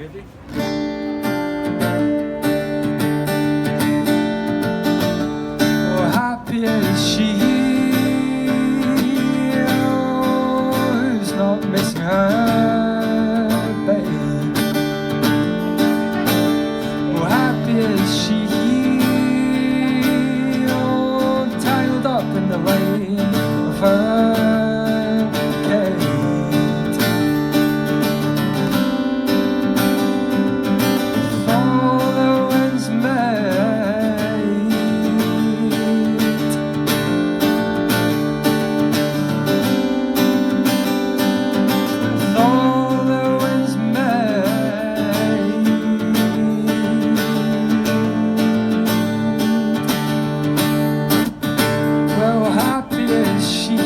Ready? Oh, happy is she who's not missing her babe. Oh, happy is she tangled up in the lane of her gate. All the winds made, all the winds made. Well, happy is she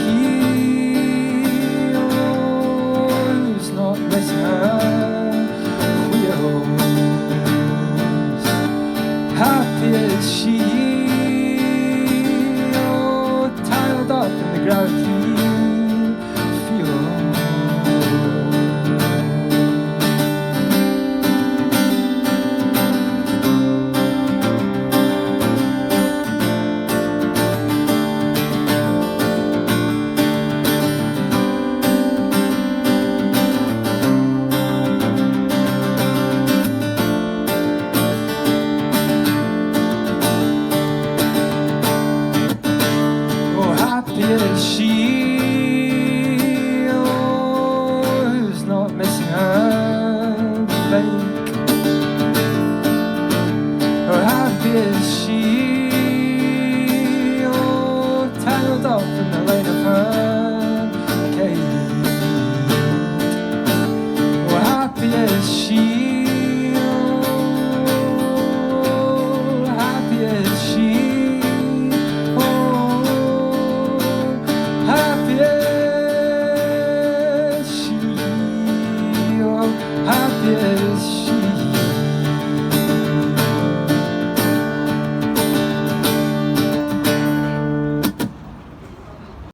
who's not missing her wheels. Happy is she tiled up in the gravity field. Oh, happy is she who's not missing her lake. Oh, happy is she tangled up in the lane of her gate. Oh, happy is she